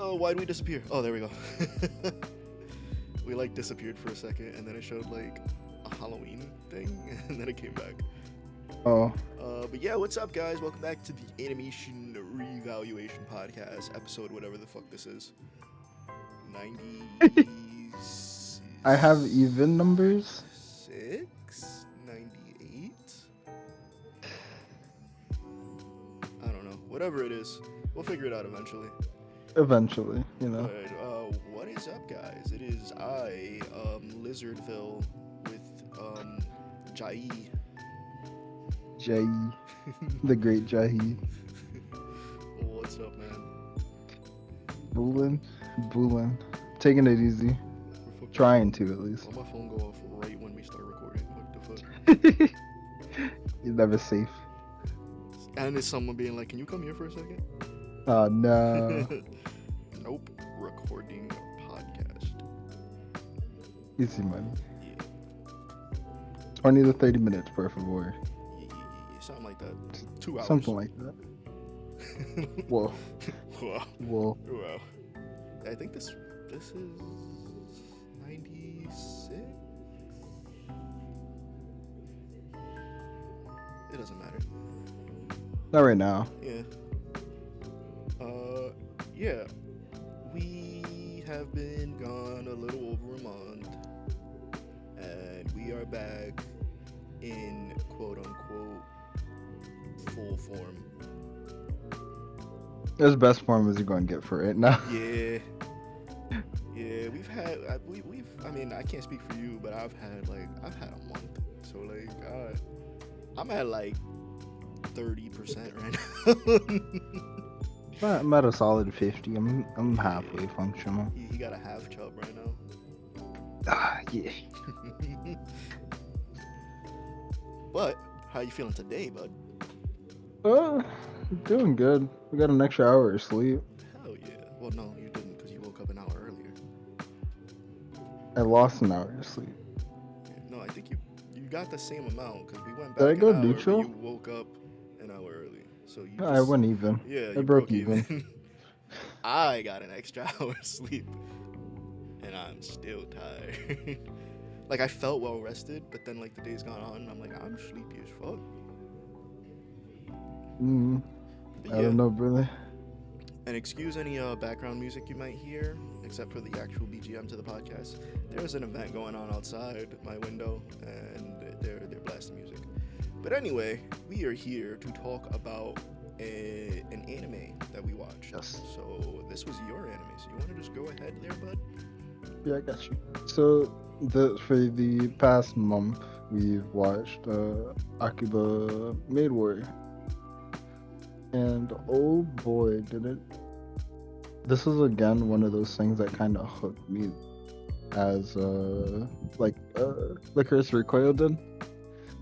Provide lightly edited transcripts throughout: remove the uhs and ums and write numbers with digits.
Oh, why'd we disappear? Oh, there we go. We like disappeared for a second, and then it showed like a Halloween thing, and then it came back. Oh, But yeah, what's up, guys? Welcome back to the Animation Revaluation Podcast, episode whatever the fuck this is. 90. I have even numbers. 98? I don't know. Whatever it is, we'll figure it out eventually. Eventually, you know. But what is up, guys? It is I, Lizerville, with Jai. Jahi, the great Jahi. What's up, man? Boolin. Taking it easy. Trying to, at least. Why my phone go off right when we start recording? What the fuck? You're never safe. And it's someone being like, "Can you come here for a second?" Oh, no. Nope. Recording podcast. Easy money. Yeah. 20 to 30 minutes, per favor. Something like that. 2 hours. Something like that. Whoa. Wow. Whoa. Wow. I think this is 96. It doesn't matter. Not right now. Yeah. Yeah. We have been gone a little over a month, and we are back in quote unquote full form. That's the best form as you're going to get for it now. Yeah. Yeah, we've had we've I mean, I can't speak for you, but I've had a month. So like I'm at like 30% right now. I'm at a solid 50. I'm halfway functional. He got a half chub right now. Ah, yeah. But how you feeling today, bud? Doing good. We got an extra hour of sleep. Hell yeah. Well, no, you didn't because you woke up an hour earlier. I lost an hour of sleep. No, I think you got the same amount because we went back. Did I go an hour, neutral? But you woke up an hour early, so you. I went even. Yeah, I you broke even. I got an extra hour of sleep, and I'm still tired. Like I felt well rested, but then like the day's gone on, and I'm like I'm sleepy as fuck. But I don't know, brother. And excuse any background music you might hear, except for the actual BGM to the podcast. There's an event going on outside my window, and they're blasting music. But anyway, we are here to talk about an anime that we watched. Yes. So this was your anime, so you want to just go ahead there, bud? Yeah, I got you. So for the past month, we've watched Akiba Maid, and oh boy, did it! This is again one of those things that kind of hooked me, as Licorice Recoil did.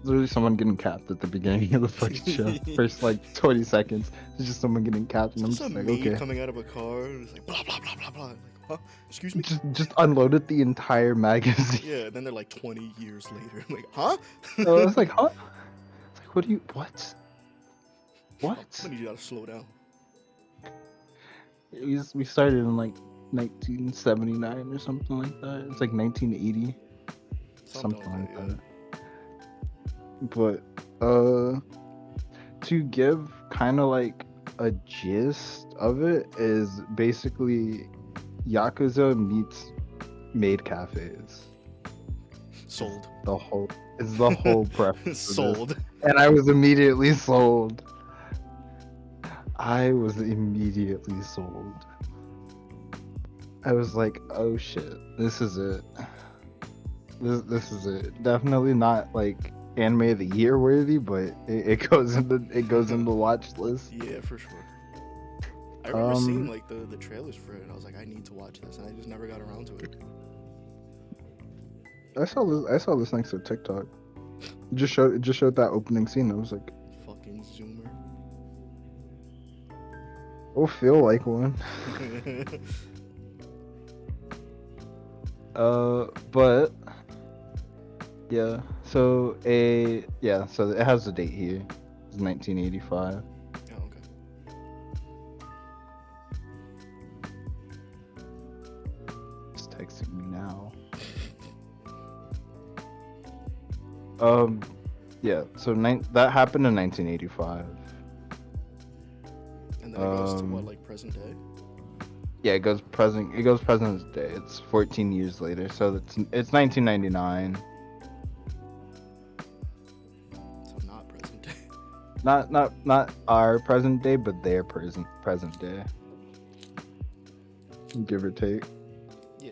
Literally someone getting capped at the beginning of the fucking show. First like 20 seconds, it's just someone getting capped, and I'm just like, okay. Coming out of a car, and it's like blah blah blah blah blah. Like, huh? Excuse me. Just unloaded the entire magazine. Yeah, and then they're like 20 years later. I'm like, huh? So I was like, huh? It's like, what do you? What? I need you to slow down. We started in like 1979 or something like that. It's like 1980, something like that. But to give kind of like a gist of it is basically Yakuza meets maid cafes. Sold. It's the whole preface. Sold. And I was immediately sold. I was like, oh shit, this is it. This is it. Definitely not like anime of the year worthy, but it goes into the watch list. Yeah, for sure. I remember seeing like the trailers for it, and I was like, I need to watch this, and I just never got around to it. I saw this next to TikTok. It just showed that opening scene. I was like, fucking Zoomer. Oh, feel like one. But yeah. So it has the date here. It's 1985. Oh, okay. texting me now. Um, yeah. So that happened in 1985. And then it goes to what, Um, like present day? yeah, it goes present. It goes President's Day. It's 14 years later, so it's 1999. So not present day. Not our present day, but their present day, give or take. Yeah.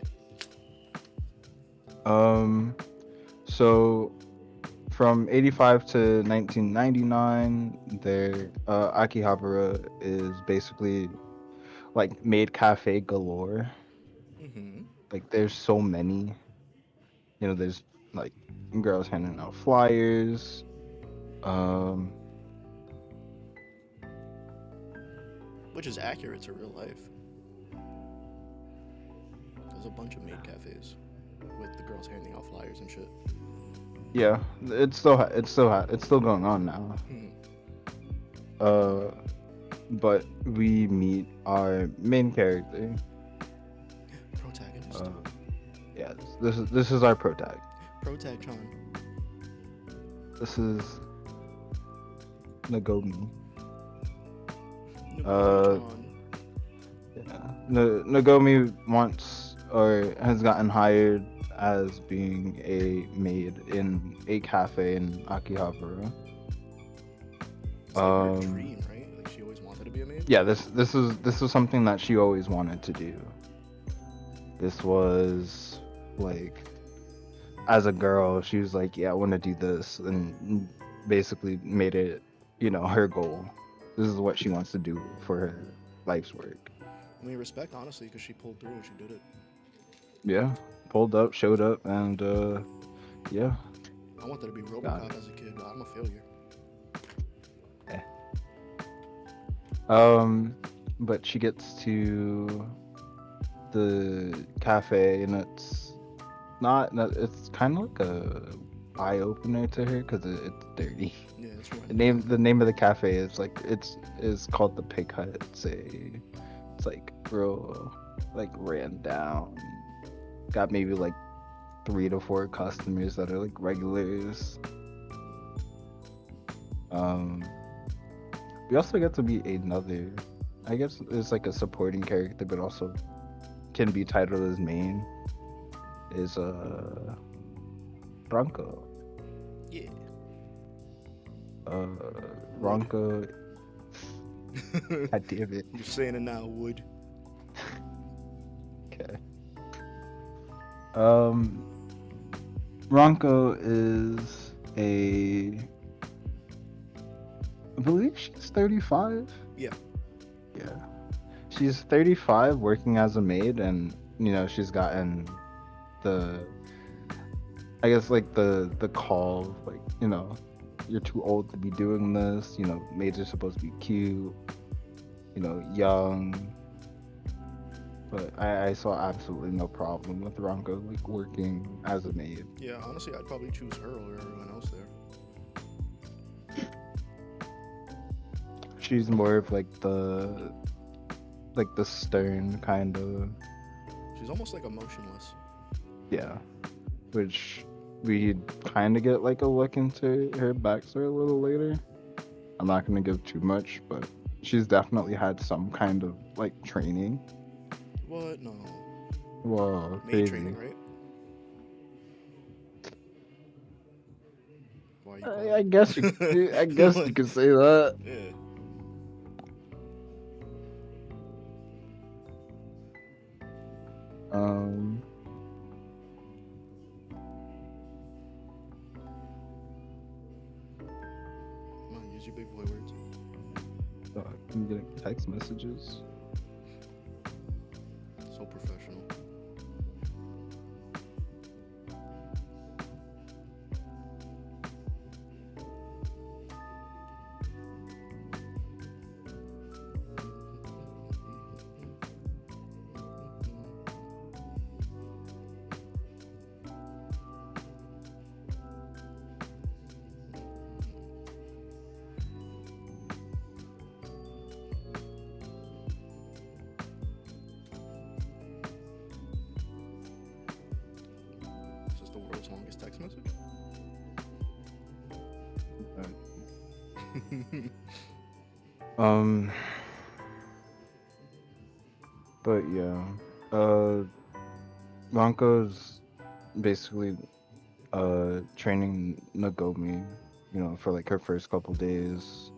Um, so from 85 to 1999, there Akihabara is basically like maid cafe galore. Mm-hmm. Like there's so many. There's like girls handing out flyers. Um, Which is accurate to real life. There's a bunch of maid cafes with the girls handing out flyers and shit. yeah, it's still going on now. Hmm. Uh, but we meet our main character. Protagonist. Uh, yeah, this is our protag. Protag-chan. This is Nagomi. Uh, Nagomi-chan. yeah. Nagomi wants or has gotten hired as being a maid in a cafe in Akihabara. It's like her Um, dream, right? Like she always wanted to be a maid. yeah, this is something that she always wanted to do. This was like as a girl, she was like, yeah, I want to do this, and basically made it, her goal. This is what she wants to do for her life's work. I mean, respect honestly, because she pulled through and she did it. Yeah, pulled up, showed up, and yeah, I wanted to be got it. RoboCop as a kid, but I'm a failure. Eh. Um, but she gets to the cafe, and it's kind of like a eye opener to her because it's dirty. Yeah, it's The run name down. the name of the cafe is like is called the Pig Hut. It's like real like ran down. Got maybe like 3 to 4 customers that are like regulars. Um, we also get to be another. I guess it's like a supporting character, but also can be titled as main. Is Ranko. Yeah. Uh, Wood. Ranko. God damn it. You're saying it now, Wood. Okay. Um, Ranko is I believe she's 35. Yeah. Yeah. She's 35 working as a maid, and she's gotten the I guess like the call, like, you're too old to be doing this. Maids are supposed to be cute, young. But I saw absolutely no problem with Ranko like working as a maid. Yeah, honestly, I'd probably choose her over everyone else there. She's more of like the stern kind of, She's almost like emotionless. yeah, which we kind of get like a look into her backstory a little later. I'm not gonna give too much, but she's definitely had some kind of like training. What? No. Whoa, Maid crazy. training, right? Why are you I guess I quiet? guess you could say that. Yeah. Um, Come on, use your big boy words. I'm getting text messages. So professional. longest text message? Um, but yeah, uh, Ranko's basically training Nagomi, for like her first couple days,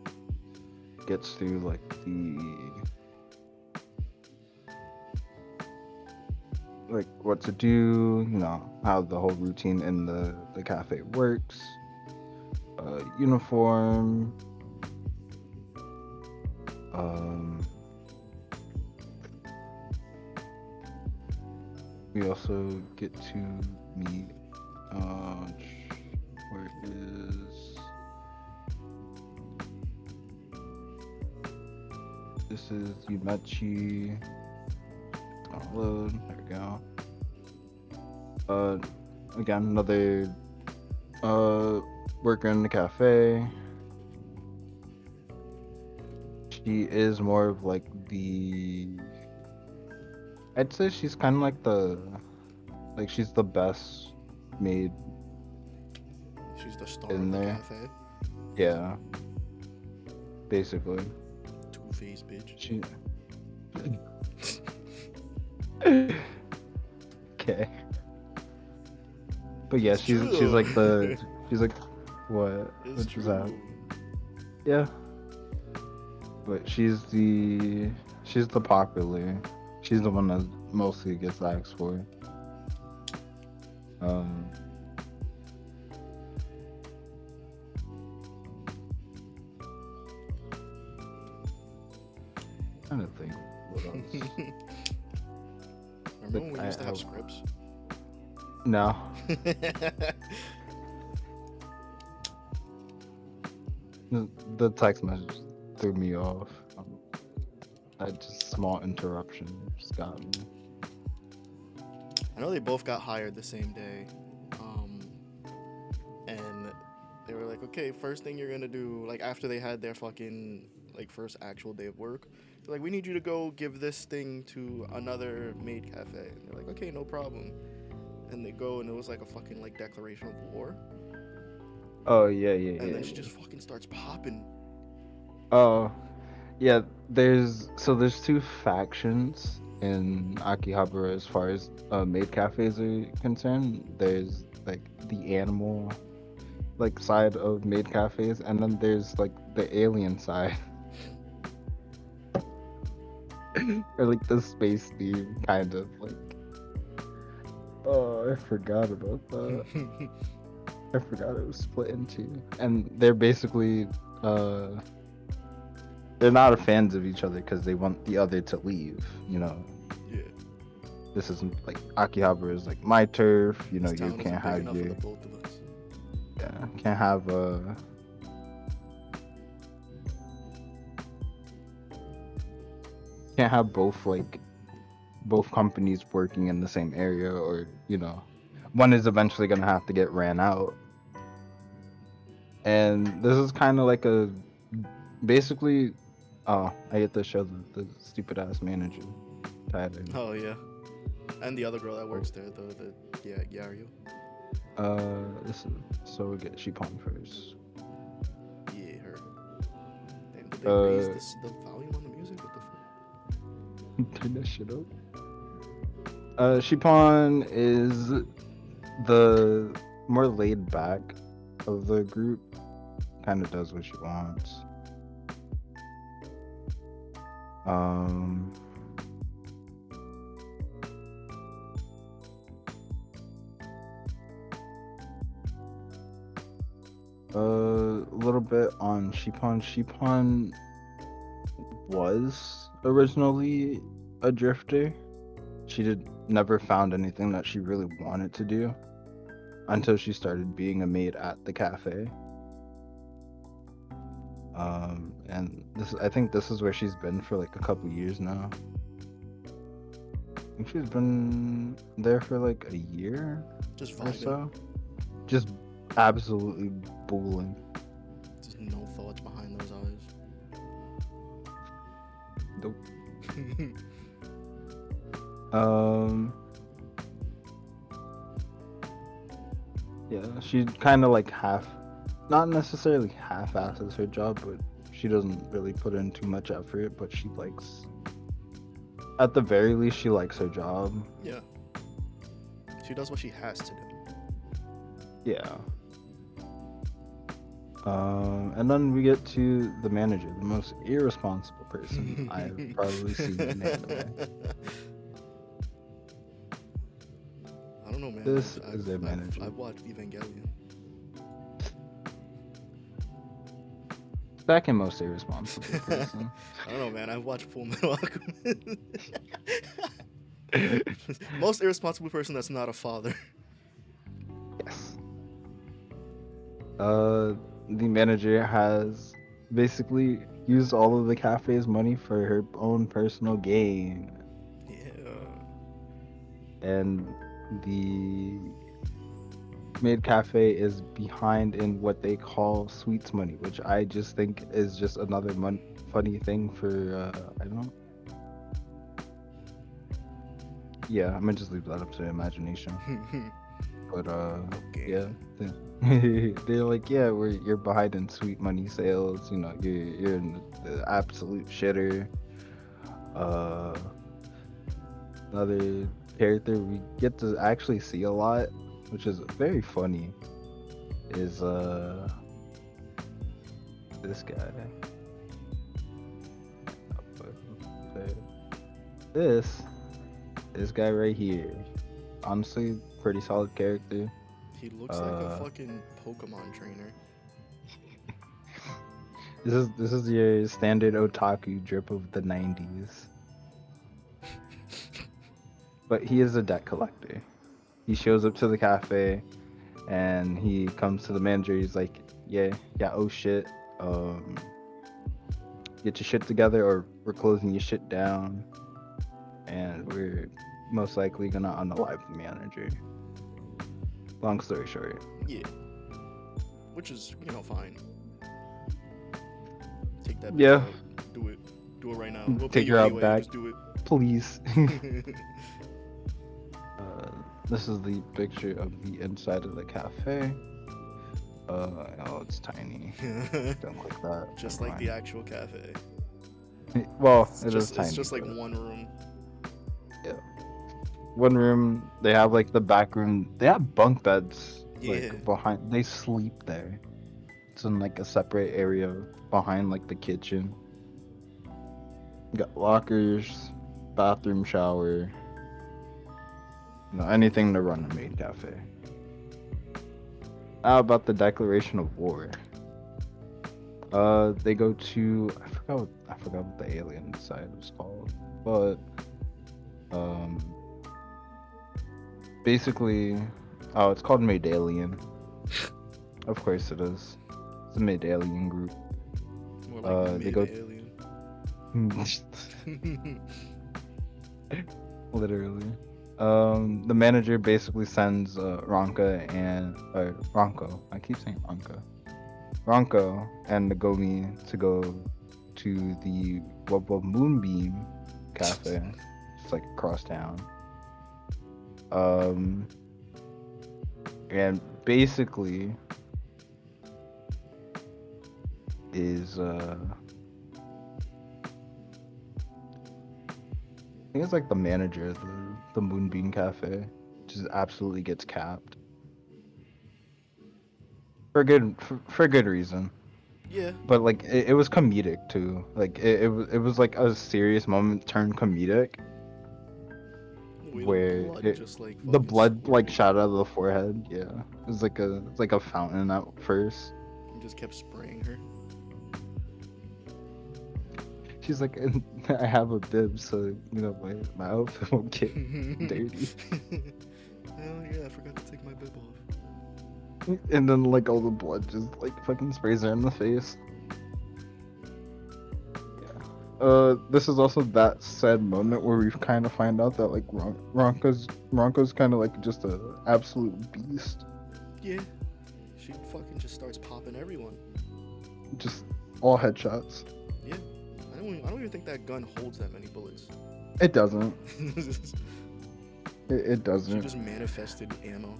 gets through like what to do, how the whole routine in the cafe works, uniform. Um, we also get to meet. Where is this? Is Yumechi? Download. There we go. Again, another worker in the cafe. She is more of like I'd say she's kind of like she's the best maid She's the star in of the there. cafe. Yeah, basically. Two-faced bitch. She. Okay. But yeah, It's she's true. like she's like what? It's What is that? true. Yeah. But she's the popular. She's the one that mostly gets asked for. Um Trying to think what else. Remember when we used to have scripts? No. The text message threw me off. That just small interruption just got me. I know they both got hired the same day. And they were like, okay, first thing you're gonna do, like after they had their fucking like first actual day of work, they're like, we need you to go give this thing to another maid cafe. And they're like, okay, no problem. And they go, and it was like a fucking like declaration of war. Oh yeah, And then yeah, she yeah. just fucking starts popping. Oh yeah. There's two factions in Akihabara as far as maid cafes are concerned. There's like the animal like side of maid cafes, and then there's like the alien side. Or like the space theme kind of like. Oh, I forgot about that. I forgot it was split into. And they're basically uh they're not fans of each other because they want the other to leave, Yeah. This isn't like Akihabara is like my turf, This you town can't isn't big have enough for your the both of us. yeah, can't have both companies working in the same area, or one is eventually gonna have to get ran out. And this is kind of like a basically I get to show the stupid ass manager title. Oh yeah. And the other girl that works there, the yeah, Yario. This is so we get Shipon first. Yeah, her. Damn, did they raise Uh, the volume on the music? What the fuck? turn that shit up. Shipon is the more laid back of the group. Kind of does what she wants. Um, a little bit on Shipon. Shipon was originally a drifter. She never found anything that she really wanted to do until she started being a maid at the cafe. And I think this is where she's been for like a couple years now. I think she's been there for like a year Just or vibing. so. Just absolutely booling. Just no thoughts behind those eyes. Nope. Um, Yeah, she kind of like not necessarily half-asses her job, but she doesn't really put in too much effort. But she likes, at the very least, she likes her job. Yeah, she does what she has to do. Yeah. And then we get to the manager, the most irresponsible person I have probably seen in anime. I don't know, man. This is their manager. I've watched Evangelion. Second most irresponsible person. I don't know, man. I've watched Full Metal Alchemist. Most irresponsible person that's not a father. Yes. The manager has basically used all of the cafe's money for her own personal gain. Yeah. And the maid cafe is behind in what they call sweets money, which I just think is just another funny thing for I don't know. Yeah, I'm gonna just leave that up to imagination. But Okay. yeah, they're like, yeah, you're behind in sweet money sales. You know, you're in the absolute shitter. Uh, Another character we get to actually see a lot, which is very funny, is this guy. I'll put him there. This guy right here. Honestly, pretty solid character. He looks like a fucking Pokemon trainer. This is your standard otaku drip of the 90s. But he is a debt collector. He shows up to the cafe and he comes to the manager. He's like, yeah, oh shit. Get your shit together or we're closing your shit down. And we're most likely gonna unalive the manager. Long story short. Yeah. Which is, fine. Take that. Yeah. Out. Do it. Do it right now. We'll pay Take you her out anyway. back. Just do it. Please. This is the picture of the inside of the cafe. Oh, it's tiny. Don't click that. Just like the actual cafe. Well, It's is tiny. It's just like but... one room. Yeah. One room. They have like the back room. They have bunk beds. Yeah. Like behind. They sleep there. It's in like a separate area behind like the kitchen. You got lockers, bathroom, shower. Anything to run a maid cafe. How about the declaration of war? They go to I forgot what the alien side was called, but basically, it's called Maidalien. Of course it is. It's a Maidalien group. More like they go. Alien. Literally. The manager basically sends Ronka and Ronko. I keep saying Ronka. Ronko and Nagomi to go to the Moonbeam Cafe. It's like across town. And basically is I think it's like the manager of the Moonbeam Cafe, just absolutely gets capped for good reason. Yeah. But like it was comedic too. Like it was like a serious moment turned comedic. Where the blood like shot out of the forehead. Yeah, it's like a fountain at first. He just kept spraying her. She's like, I have a bib, so my outfit won't get dirty. Hell yeah, I forgot to take my bib off. And then like all the blood just like fucking sprays her in the face. Yeah. This is also that sad moment where we kind of find out that like Ronko's kind of like just a absolute beast. Yeah. She fucking just starts popping everyone. Just all headshots. Yeah. I don't even think that gun holds that many bullets. It doesn't. It doesn't. She just manifested ammo.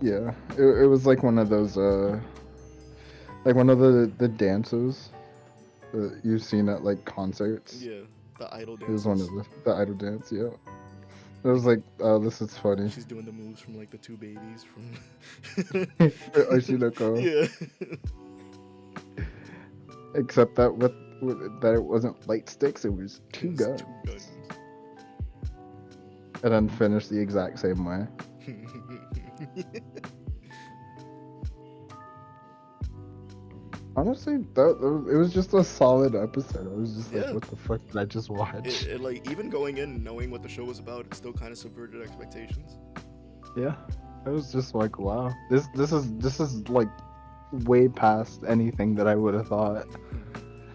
Yeah, it was like one of those like one of the dances that you've seen at like concerts. Yeah, the idol It was one of dances. the idol dance. Yeah, it Like was like, oh, this is funny. she's doing the moves from like the two babies from. Oshinoko, Yeah. except that that it wasn't light sticks, it was two It's guns, two guns. and then finished the exact same way. Honestly, it was just a solid episode. I was just like, Yeah. what the fuck did I just watch? It like even going in knowing what the show was about, it still kind of subverted expectations. Yeah, I was just like, wow, this is like way past anything that I would have thought.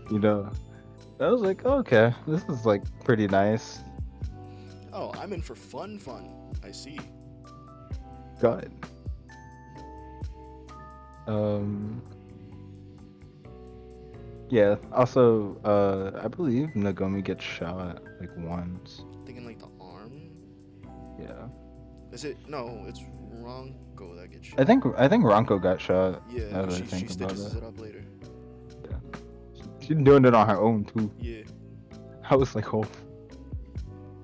You know, I was like, okay, this is like pretty nice. Oh, I'm in for fun, fun. I see. Good. Um, yeah. Also, I believe Nagomi gets shot like once. Thinking like the arm. Yeah. Is it? No, it's Ronko that gets I shot. think I think Ranko got shot. Yeah, Now but that I she think about stitches it. it up later. Yeah. She's doing it on her own too. Yeah, I was like, oh,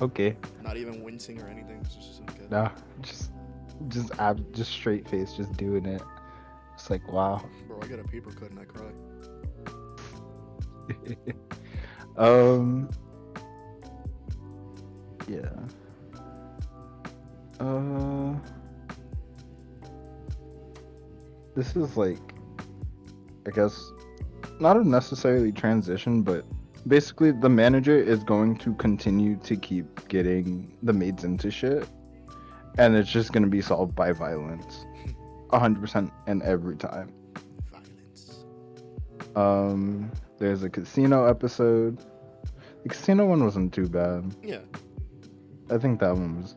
okay. not even wincing or anything. It's just like Nah, just straight face, just doing it. It's like, wow. bro, I got a paper cut and I cry. um, yeah. Uh, this is like, I guess, not a necessarily transition, but basically the manager is going to continue to keep getting the maids into shit, and it's just gonna be solved by violence, 100% and every time. Violence. There's a casino episode. The casino one wasn't too bad. Yeah. I think that one's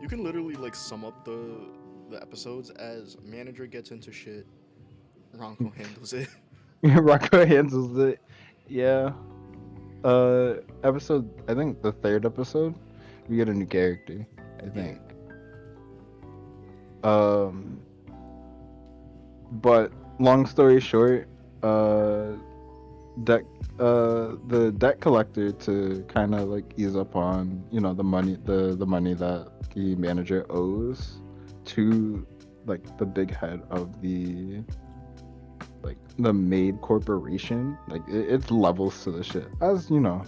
You can literally like sum up the episodes as manager gets into shit, Ronko handles it. Rocco handles it. Yeah. Episode, I think the third episode, we get a new character, I Yeah. think. Um, but long story short, uh, debt, the debt collector, to kind of like ease up on, you know, the money that the manager owes to like the big head of the maid corporation. Like it's levels to the shit, as you know,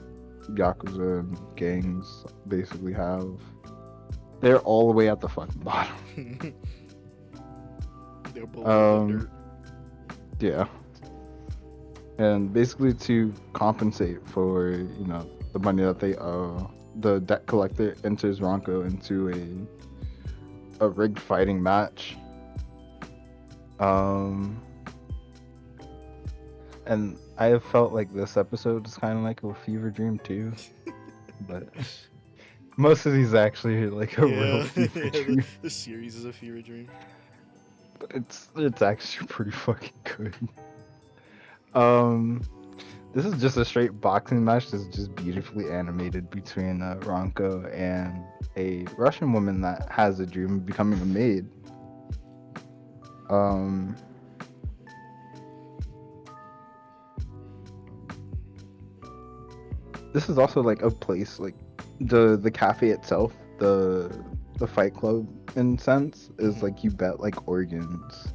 yakuza and gangs basically have. They're all the way at the fucking bottom. They're below the dirt. Yeah, and basically to compensate for, you know, the money that they owe, the debt collector enters Ronko into a rigged fighting match. Um, and I have felt like this episode is kind of like a fever dream too, but most of these actually are like a real Yeah, fever yeah. dream. The series is a fever dream. But it's actually pretty fucking good. Um, this is just a straight boxing match that's just beautifully animated between Ronko and a Russian woman that has a dream of becoming a maid. Um, this is also like a place, like the cafe itself, the fight club in sense is Mhm. like you bet like organs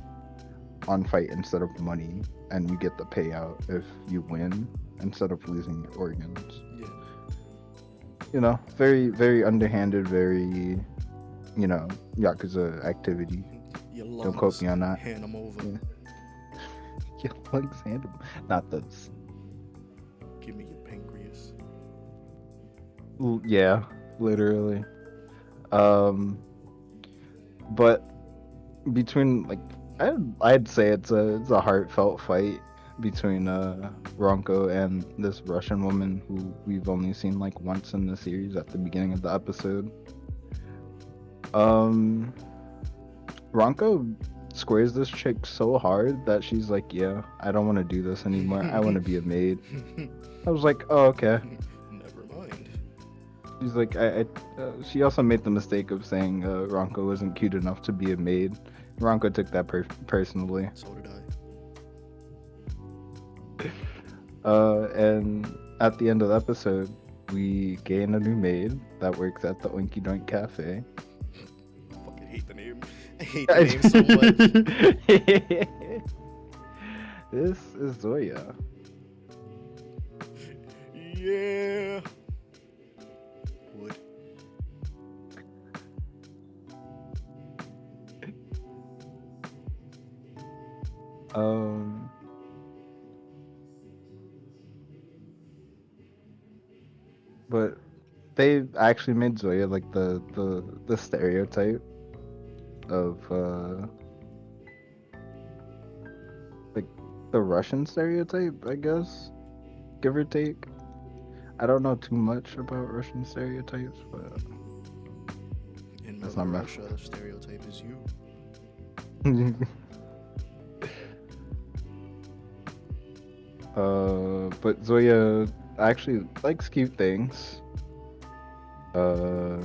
on fight instead of money, and you get the payout if you win instead of losing your organs. Yeah. You know, very very underhanded, very, you know, yakuza activity. Your Don't quote lungs, me on that. hand them over. Yeah. Yeah, Alexander, not those. Give me your pancreas. Yeah, literally. Um, but between like, I'd say it's a heartfelt fight between Ronko and this Russian woman who we've only seen like once in the series at the beginning of the episode. Um, Ronko squares this chick so hard that she's like, "Yeah, I don't want to do this anymore. I want to be a maid." I was like, "Oh, okay." Never mind. She's like, she also made the mistake of saying Ronko wasn't cute enough to be a maid. Ronko took that personally. So did I. And at the end of the episode, we gain a new maid that works at the Oinky Doink Cafe. I fucking hate the name. I hate the name so much. This is Zoya. Yeah. Wood. Um, but they actually made Zoya like the stereotype of like the Russian stereotype, I guess, give or take. I don't know too much about Russian stereotypes, but In that's Mother not my. Russia, the stereotype is you. But Zoya actually likes cute things. Uh,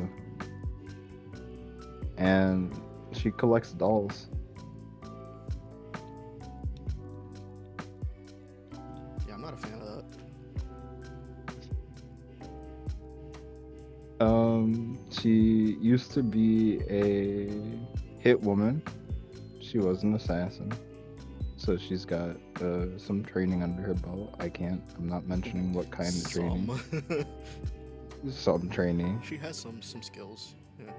and she collects dolls. Yeah, I'm not a fan of that. She used to be a hit woman. She was an assassin. So she's got some training under her belt. I'm not mentioning what kind of training. Some. Some training. She has some skills. Yeah.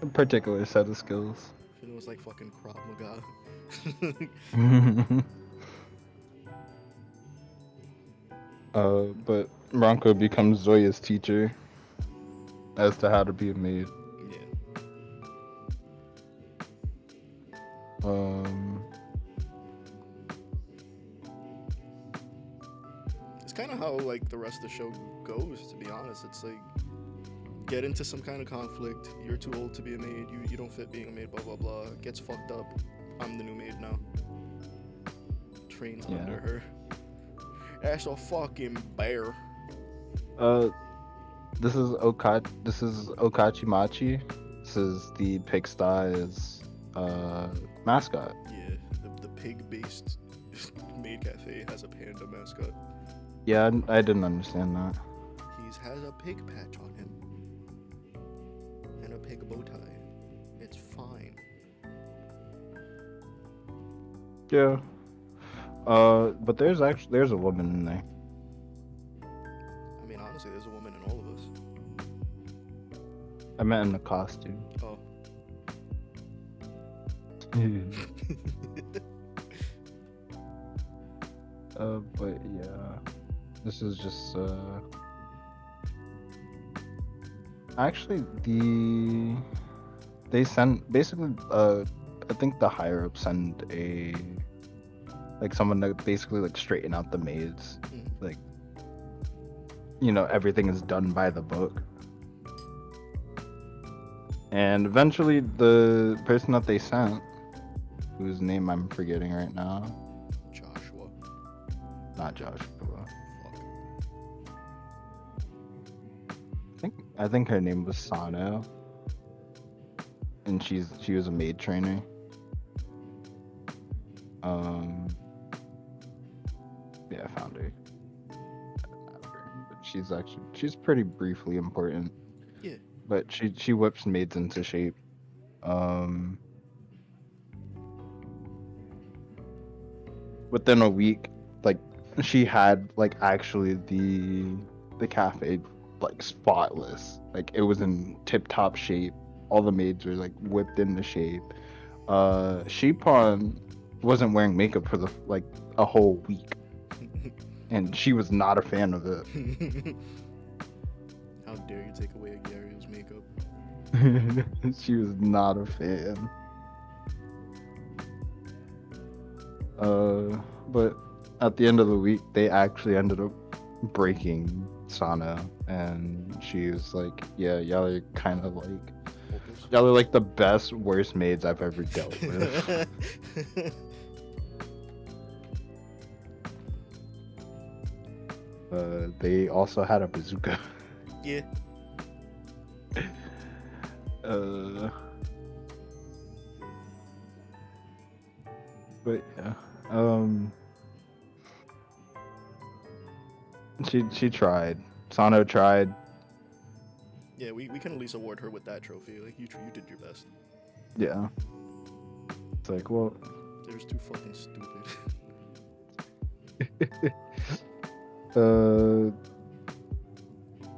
A particular set of skills. She knows like fucking Krav Maga. But Ronko becomes Zoya's teacher as to how to be a maid. Yeah. Um, It's kind of how like the rest of the show goes. To be honest, it's like get into some kind of conflict. You're too old to be a maid. You don't fit being a maid. Blah blah blah. Gets fucked up. I'm the new maid now. Trains Yeah. under her. That's a fucking bear. This is Okachimachi. This is the Pigsty's mascot. Yeah, the pig-based maid cafe has a panda mascot. Yeah, I didn't understand that. He has a pig patch on him and a pig bow tie. It's fine. Yeah. But there's a woman in there. I mean, honestly, there's a woman in all of us. I meant in the costume. Oh. But yeah, this is just actually they send basically I think the higher ups send a like someone to basically like straighten out the maids. Like, you know, everything is done by the book. And eventually the person that they sent, whose name I'm forgetting right now. Joshua. Not Joshua. Fuck. I think her name was Sano. And she was a maid trainer. Yeah, I found her. But she's pretty briefly important. Yeah. But she whips maids into shape. Within a week, like she had like actually the cafe like spotless. Like it was in tip top shape. All the maids were like whipped into shape. Shipon wasn't wearing makeup for like a whole week. And she was not a fan of it. How dare you take away Agario's makeup? She was not a fan. But at the end of the week, they actually ended up breaking Sana, and she was like, "Yeah, y'all are kind of like, y'all are like the best, worst maids I've ever dealt with." They also had a bazooka. Yeah. uh, but yeah, um, she tried. Sano tried. Yeah, we can at least award her with that trophy. Like you did your best. Yeah, it's like, well, They're just too fucking stupid. uh,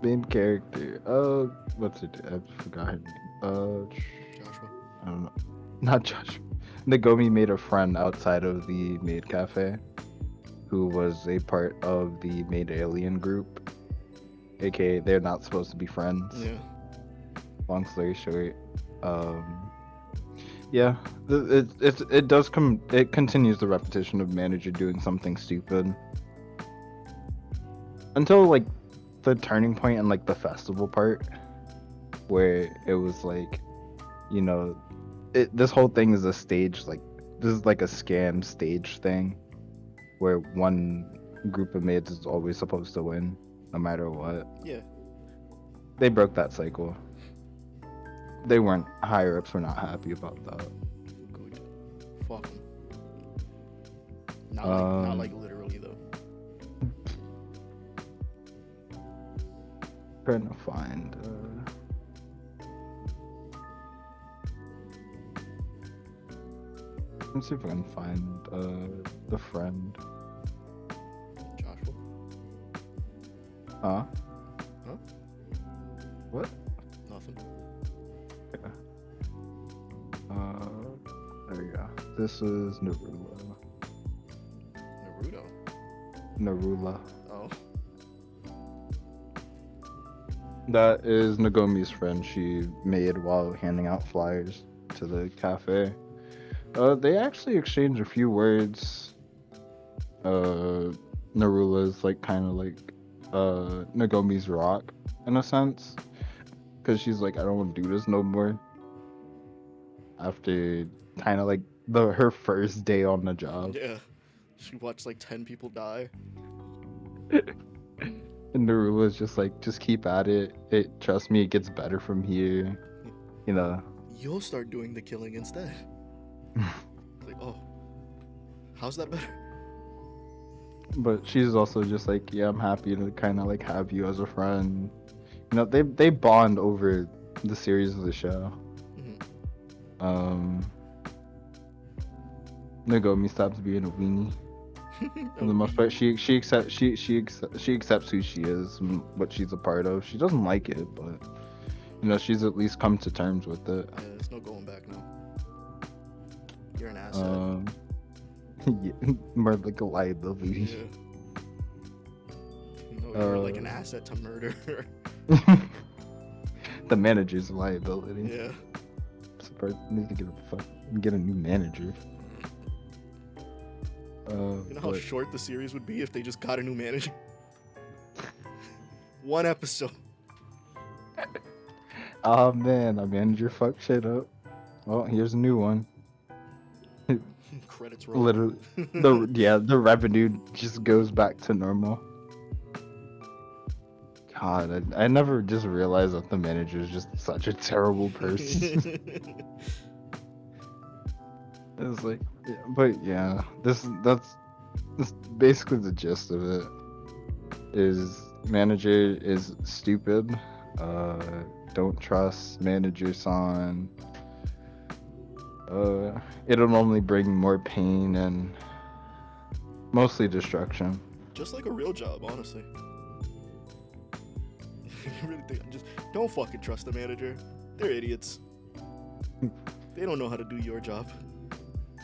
main character. What's it? I forgot her name. Joshua. I don't know. Not Josh. Nagomi made a friend outside of the maid cafe, who was a part of the maid alien group. AKA, they're not supposed to be friends. Yeah. Long story short, um, yeah, it does come. It continues the repetition of manager doing something stupid until like the turning point and like the festival part, where it was like, you know, this whole thing is a stage. Like this is like a scam stage thing where one group of maids is always supposed to win, no matter what. Yeah. They broke that cycle. They weren't higher ups were not happy about that. Good. Fuck 'em. Not Um, like literally though. Trying to find. Let's see if I can find the friend. Joshua. Huh? Huh? What? Nothing. Yeah. There we go. This is Narula. Naruto. Narula. Oh. That is Nagomi's friend she made while handing out flyers to the cafe. They actually exchange a few words. Narula's like kind of like Nagomi's rock in a sense, because she's like, I don't want to do this no more. After kind of like her first day on the job, Yeah. She watched like 10 people die. and Narula's just like, just keep at it. Trust me, it gets better from here. You know. You'll start doing the killing instead. Like, oh, how's that better? But she's also just like, yeah, I'm happy to kind of like have you as a friend. You know, they bond over the series of the show. Mm-hmm. Nagomi stops being a weenie. For the most part, she accepts who she is and what she's a part of. She doesn't like it, but you know, she's at least come to terms with it. There's no going back now. You're an asset. Yeah, more like a liability. Yeah. No, you're like an asset to murder. The manager's a liability. Yeah. Surprised need to get a new manager. You know how short the series would be if they just got a new manager? One episode. Oh man, our manager fucked shit up. Well, here's a new one. Credits roll. Literally, the revenue just goes back to normal. God, I never just realized that the manager is just such a terrible person. It's like, yeah, but yeah, that's basically the gist of it. Is manager is stupid. Don't trust manager son. It'll only bring more pain and mostly destruction. Just like a real job, honestly. You really think just don't fucking trust the manager. They're idiots. They don't know how to do your job.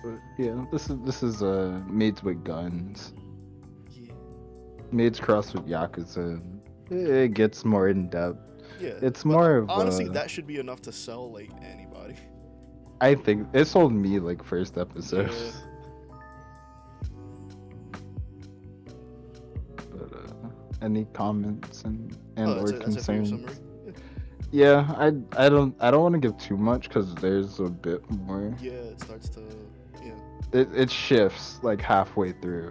But yeah, this is maids with guns. Yeah. Maids crossed with Yakuza. It gets more in depth. Yeah. It's but more of honestly, that should be enough to sell like anybody. I think it sold me like first episode. Yeah. But any comments and or That's a fair concerns? summary. Yeah, I don't want to give too much because there's a bit more. Yeah, it starts to It shifts like halfway through.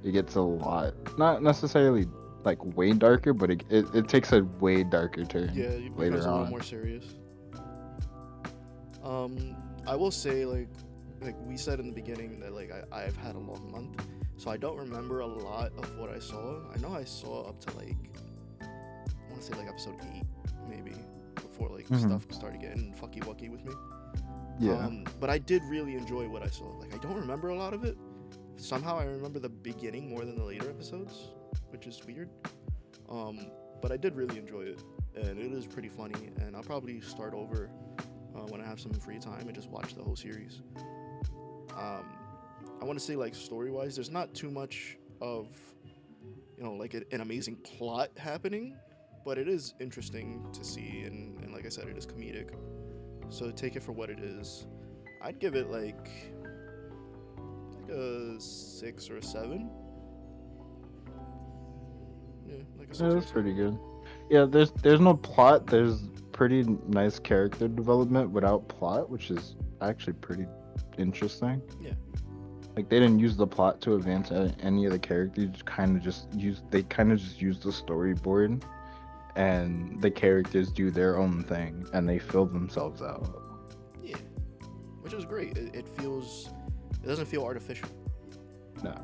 It gets a lot, not necessarily like way darker, but it takes a way darker turn Yeah, it becomes later a little on. more serious. I will say like we said in the beginning that like I've had a long month, so I don't remember a lot of what I saw. I know I saw up to like I want to say like episode 8 maybe before like Mm-hmm. stuff started getting fucky wucky with me. Yeah. But I did really enjoy what I saw. Like I don't remember a lot of it. Somehow I remember the beginning more than the later episodes, which is weird. But I did really enjoy it, and it is pretty funny. And I'll probably start over when I have some free time and just watch the whole series. I want to say like story wise, there's not too much of like an amazing plot happening, but it is interesting to see, and like I said, it is comedic. So take it for what it is. I'd give it like a 6 or a 7. Yeah, like a 6 or a That's 7. pretty good. Yeah, there's no plot. There's pretty nice character development without plot, which is actually pretty interesting. Yeah. Like they didn't use the plot to advance any of the characters. They kind of just used the storyboard, and the characters do their own thing, and they fill themselves out. Yeah, which is great. It doesn't feel artificial. No,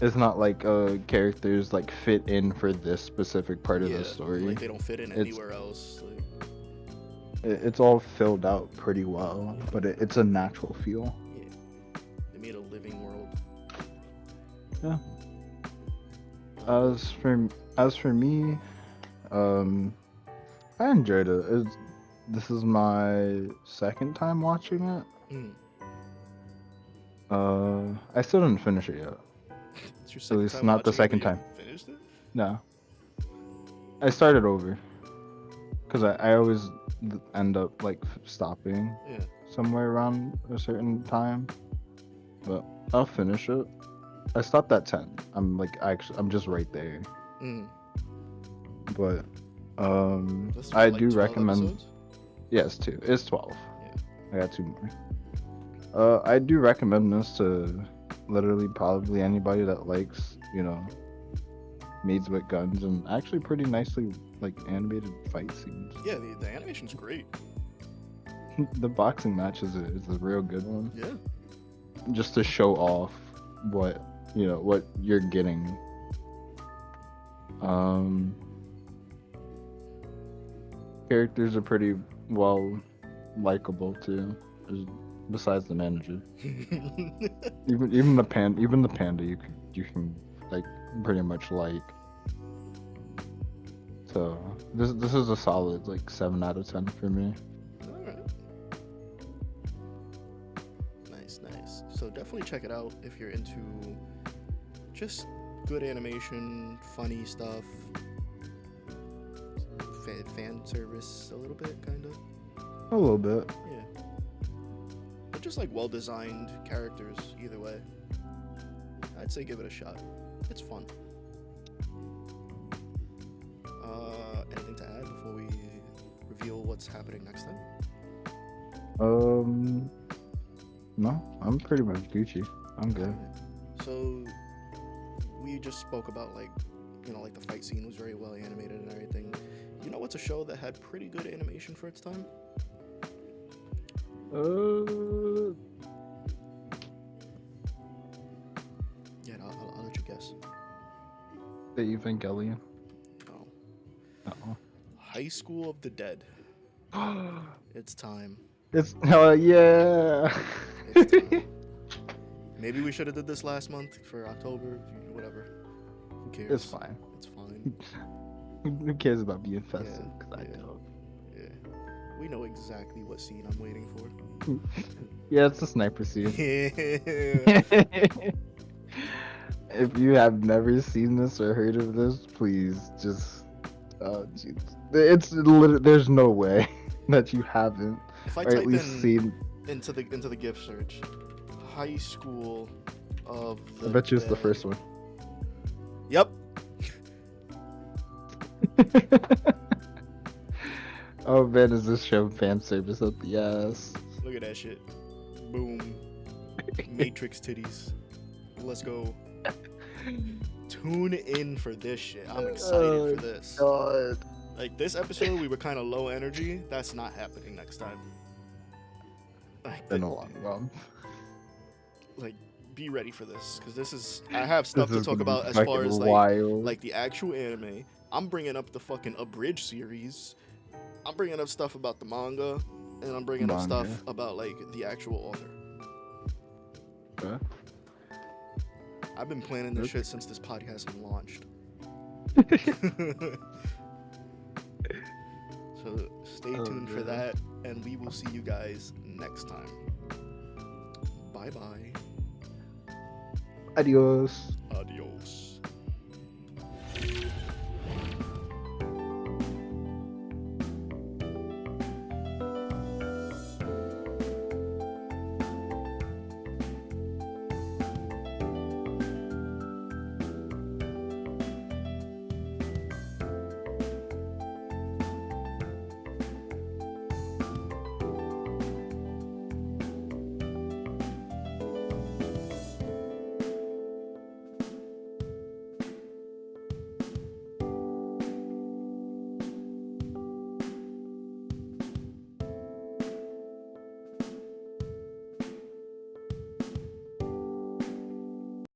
it's not like characters like fit in for this specific part of the story. Like they don't fit in It's anywhere else. Like, it's all filled out pretty well, but it's a natural feel. yeah, they made a living world. Yeah. As for me, um, I enjoyed it. This is my second time watching it. Mm. I still didn't finish it yet. It's your At second least time not the watching it, but second you time. finished it? No, I started over because I always end up like stopping Yeah. somewhere around a certain time. But I'll finish it. I stopped at 10. I'm just right there. Mm. But That's I like do 12 recommend. episodes? Yes, two. It's 12. Yeah. I got 2 more. I do recommend this to literally probably anybody that likes, maids with guns and actually pretty nicely like animated fight scenes. Yeah, the animation's great. The boxing match is a real good one. Yeah. Just to show off what what you're getting. Characters are pretty well likable too. Besides the manager, even the panda you can like pretty much like. So this is a solid like 7 out of 10 for me. All right. Nice. So definitely check it out if you're into just good animation, funny stuff, fan service a little bit, kind of. A little bit. Yeah. But just like well designed characters, either way. I'd say give it a shot. It's fun. Anything to add before we reveal what's happening next time? No, I'm pretty much Gucci. I'm good. So we just spoke about like the fight scene was very well animated and everything. You know what's a show that had pretty good animation for its time? Yeah, I'll let you guess. The Evangelion. No. No. High School of the Dead. It's time. It's yeah. It's time. Maybe we should have did this last month for October, whatever. Who cares? It's fine. It's fine. Who cares about being festive? Yeah, Because I don't. Yeah. We know exactly what scene I'm waiting for. Yeah, it's a sniper scene. Yeah. If you have never seen this or heard of this, please just. Jeez. There's no way that you haven't, If I or at type least in seen. into the gift search, High School of the I bet you it's the Dead. first one. Yep. Oh man, is this show fan service up the ass? Look at that shit. Boom. Matrix titties. Let's go. Tune in for this shit. I'm excited for this. God. Like this episode, we were kind of low energy. That's not happening next time. Like, Been a long one. like be ready for this because this is. I have This stuff to is talk gonna be about as far fucking as wild. like the actual anime. I'm bringing up the fucking abridged series. I'm bringing up stuff about the manga, and I'm bringing up Manga. stuff about like the actual author. Okay. I've been planning this Okay. shit since this podcast launched. So stay tuned for that, and we will see you guys next time. Bye bye. Adios. Adios.